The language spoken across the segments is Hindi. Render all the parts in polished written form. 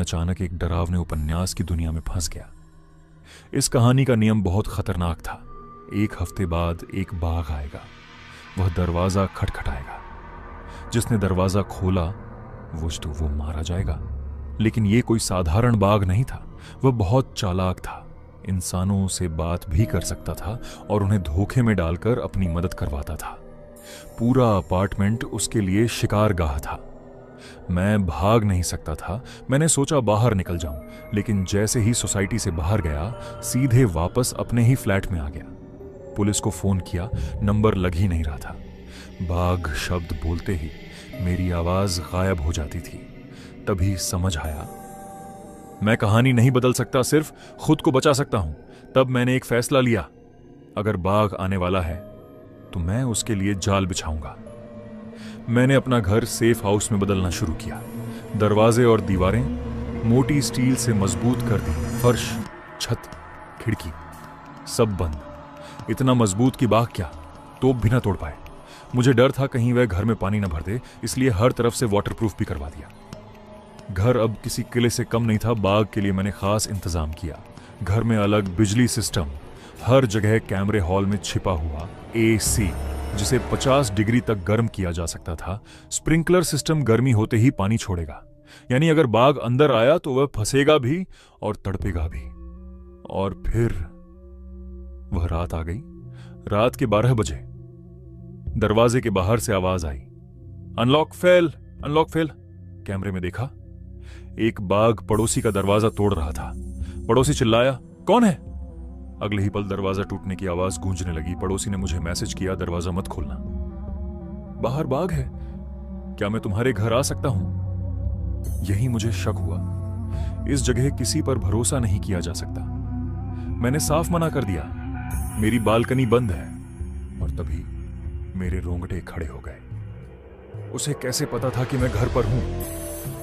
अचानक एक डरावने उपन्यास की दुनिया में फंस गया। इस कहानी का नियम बहुत खतरनाक था। 1 हफ्ते बाद एक बाघ आएगा, वह दरवाजा खटखटाएगा। जिसने दरवाजा खोला वो मारा जाएगा। लेकिन यह कोई साधारण बाघ नहीं था, वह बहुत चालाक था। इंसानों से बात भी कर सकता था और उन्हें धोखे में डालकर अपनी मदद करवाता था। पूरा अपार्टमेंट उसके लिए शिकारगाह था। मैं भाग नहीं सकता था। मैंने सोचा बाहर निकल जाऊं, लेकिन जैसे ही सोसाइटी से बाहर गया सीधे वापस अपने ही फ्लैट में आ गया। पुलिस को फोन किया, नंबर लग ही नहीं रहा था। बाघ शब्द बोलते ही मेरी आवाज गायब हो जाती थी। तभी समझ आया, मैं कहानी नहीं बदल सकता, सिर्फ खुद को बचा सकता हूं। तब मैंने एक फैसला लिया, अगर बाघ आने वाला है तो मैं उसके लिए जाल बिछाऊंगा। मैंने अपना घर सेफ हाउस में बदलना शुरू किया। दरवाजे और दीवारें मोटी स्टील से मजबूत कर दी। फर्श, छत, खिड़की सब बंद। इतना मजबूत कि बाघ क्या तोप भी ना तोड़ पाए। मुझे डर था कहीं वह घर में पानी न भर दे, इसलिए हर तरफ से वाटरप्रूफ भी करवा दिया। घर अब किसी किले से कम नहीं था। बाघ के लिए मैंने खास इंतजाम किया। घर में अलग बिजली सिस्टम, हर जगह कैमरे, हॉल में छिपा हुआ एसी जिसे 50 डिग्री तक गर्म किया जा सकता था। स्प्रिंकलर सिस्टम गर्मी होते ही पानी छोड़ेगा, यानी अगर बाघ अंदर आया तो वह फंसेगा भी और तड़पेगा भी। और फिर वह रात आ गई। रात के 12 बजे दरवाजे के बाहर से आवाज आई, अनलॉक फेल, अनलॉक फेल। कैमरे में देखा, एक बाघ पड़ोसी का दरवाजा तोड़ रहा था। पड़ोसी चिल्लाया, कौन है? अगले ही पल दरवाजा टूटने की आवाज गूंजने लगी। पड़ोसी ने मुझे मैसेज किया, दरवाजा मत खोलना, बाहर बाघ है, क्या मैं तुम्हारे घर आ सकता हूं? यही मुझे शक हुआ। इस जगह किसी पर भरोसा नहीं किया जा सकता। मैंने साफ मना कर दिया, मेरी बालकनी बंद है। और तभी मेरे रोंगटे खड़े हो गए। उसे कैसे पता था कि मैं घर पर हूं?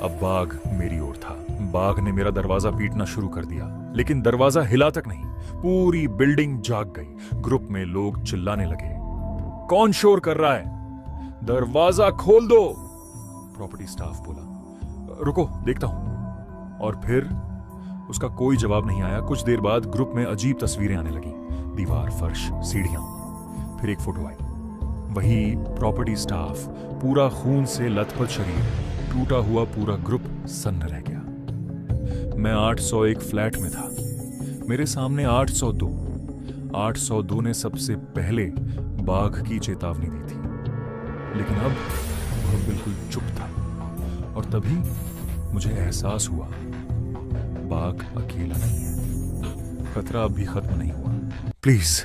अब बाघ मेरी ओर था। बाघ ने मेरा दरवाजा पीटना शुरू कर दिया, लेकिन दरवाजा हिला तक नहीं। पूरी बिल्डिंग जाग गई। ग्रुप में लोग चिल्लाने लगे, कौन शोर कर रहा है? दरवाजा खोल दो। प्रॉपर्टी स्टाफ बोला, रुको देखता हूं। और फिर उसका कोई जवाब नहीं आया। कुछ देर बाद ग्रुप में अजीब तस्वीरें आने लगी। दीवार, फर्श, सीढ़ियां। फिर एक फोटो आई, वही प्रॉपर्टी स्टाफ, पूरा खून से लथपथ शरीर, टूटा हुआ पूरा ग्रुप सन्न रह गया। मैं 801 फ्लैट में था। मेरे सामने 802। 802 ने सबसे पहले बाघ की चेतावनी दी थी, लेकिन अब वह बिल्कुल चुप था। और तभी मुझे एहसास हुआ, बाघ अकेला नहीं है। खतरा अभी खत्म नहीं हुआ। प्लीज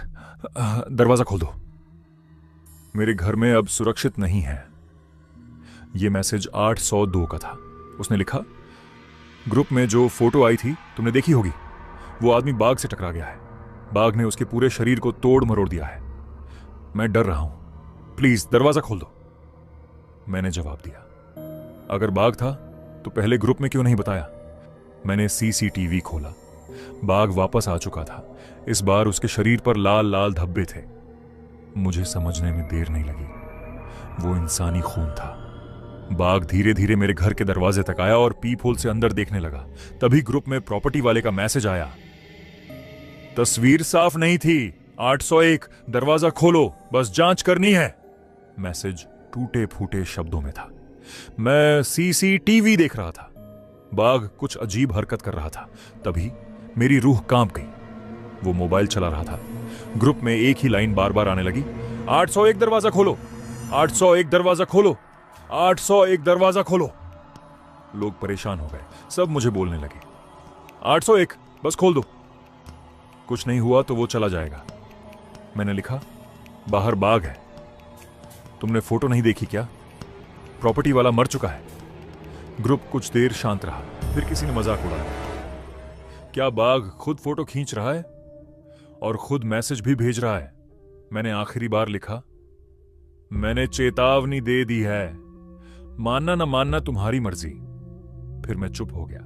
दरवाजा खोल दो, मेरे घर में अब सुरक्षित नहीं है। यह मैसेज 802 का था। उसने लिखा, ग्रुप में जो फोटो आई थी तुमने देखी होगी, वो आदमी बाघ से टकरा गया है। बाघ ने उसके पूरे शरीर को तोड़ मरोड़ दिया है। मैं डर रहा हूं, प्लीज दरवाजा खोल दो। मैंने जवाब दिया, अगर बाघ था तो पहले ग्रुप में क्यों नहीं बताया? मैंने सीसीटीवी खोला। बाघ वापस आ चुका था। इस बार उसके शरीर पर लाल लाल धब्बे थे। मुझे समझने में देर नहीं लगी, वो इंसानी खून था। बाघ धीरे धीरे मेरे घर के दरवाजे तक आया और पीप होल से अंदर देखने लगा। तभी ग्रुप में प्रॉपर्टी वाले का मैसेज आया, तस्वीर साफ नहीं थी, 801 दरवाजा खोलो, बस जांच करनी है। मैसेज टूटे फूटे शब्दों में था। मैं सीसीटीवी देख रहा था। बाघ कुछ अजीब हरकत कर रहा था। तभी मेरी रूह कांप गई। वो मोबाइल चला रहा था। ग्रुप में एक ही लाइन बार बार आने लगी, 801 दरवाजा खोलो, 801 दरवाजा खोलो, 801 दरवाजा खोलो। लोग परेशान हो गए, सब मुझे बोलने लगे, 801 बस खोल दो, कुछ नहीं हुआ तो वो चला जाएगा। मैंने लिखा, बाहर बाघ है, तुमने फोटो नहीं देखी क्या? प्रॉपर्टी वाला मर चुका है। ग्रुप कुछ देर शांत रहा, फिर किसी ने मजाक उड़ाया, क्या बाघ खुद फोटो खींच रहा है और खुद मैसेज भी भेज रहा है? मैंने आखिरी बार लिखा, मैंने चेतावनी दे दी है, मानना ना मानना तुम्हारी मर्जी। फिर मैं चुप हो गया।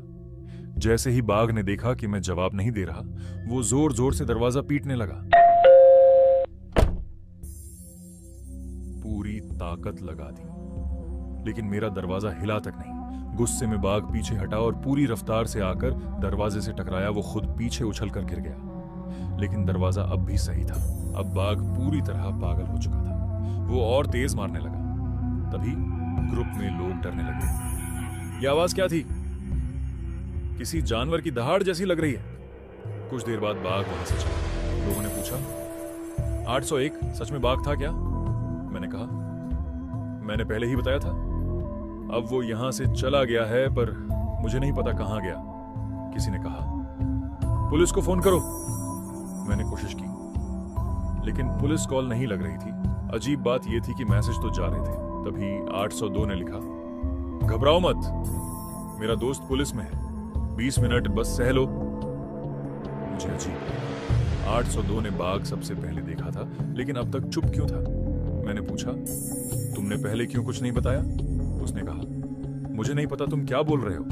जैसे ही बाघ ने देखा कि मैं जवाब नहीं दे रहा, वो जोर जोर से दरवाजा पीटने लगा। पूरी ताकत लगा दी, लेकिन मेरा दरवाजा हिला तक नहीं। गुस्से में बाघ पीछे हटा और पूरी रफ्तार से आकर दरवाजे से टकराया। वो खुद पीछे उछलकर गिर गया, लेकिन दरवाजा अब भी सही था। अब बाघ पूरी तरह पागल हो चुका था। वो और तेज मारने लगा। तभी ग्रुप में लोग डरने लगे। ये आवाज क्या थी? किसी जानवर की दहाड़ जैसी लग रही है। कुछ देर बाद बाघ वहां से चला। लोगों ने पूछा, 801 सच में बाघ था क्या? मैंने कहा, मैंने पहले ही बताया था। अब वो यहां से चला गया है, पर मुझे नहीं पता कहां गया। किसी ने कहा, पुलिस को फोन करो। मैंने कोशिश की, लेकिन पुलिस कॉल नहीं लग रही थी। अजीब बात यह थी कि मैसेज तो जा रहे थे। तभी 802 ने लिखा, घबराओ मत, मेरा दोस्त पुलिस में है, 20 मिनट बस सह लो। मुझे अजीब, 802 ने बाघ सबसे पहले देखा था, लेकिन अब तक चुप क्यों था? मैंने पूछा, तुमने पहले क्यों कुछ नहीं बताया? उसने कहा, मुझे नहीं पता तुम क्या बोल रहे हो।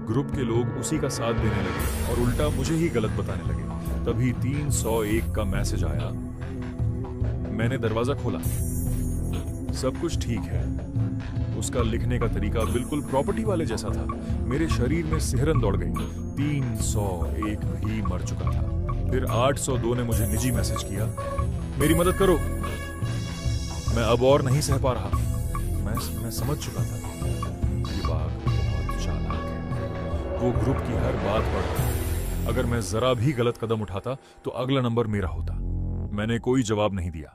ग्रुप के लोग उसी का साथ देने लगे और उल्टा मुझे ही गलत बताने लगे। तभी 301 का मैसेज आया। मैंने दरवाजा खोला, सब कुछ ठीक है। उसका लिखने का तरीका बिल्कुल प्रॉपर्टी वाले जैसा था। मेरे शरीर में सिहरन दौड़ गई। 301 भी मर चुका था। फिर 802 ने मुझे निजी मैसेज किया, मेरी मदद करो, मैं अब और नहीं सह पा रहा। मैं समझ चुका था, ये बाघ बहुत चालाक है। वो ग्रुप की हर बात पढ़ता है। अगर मैं जरा भी गलत कदम उठाता तो अगला नंबर मेरा होता। मैंने कोई जवाब नहीं दिया।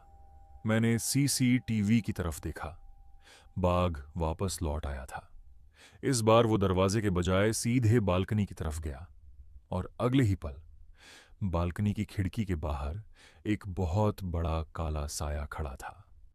मैंने सीसीटीवी की तरफ देखा। बाघ वापस लौट आया था। इस बार वो दरवाजे के बजाय सीधे बालकनी की तरफ गया और अगले ही पल बालकनी की खिड़की के बाहर एक बहुत बड़ा काला साया खड़ा था।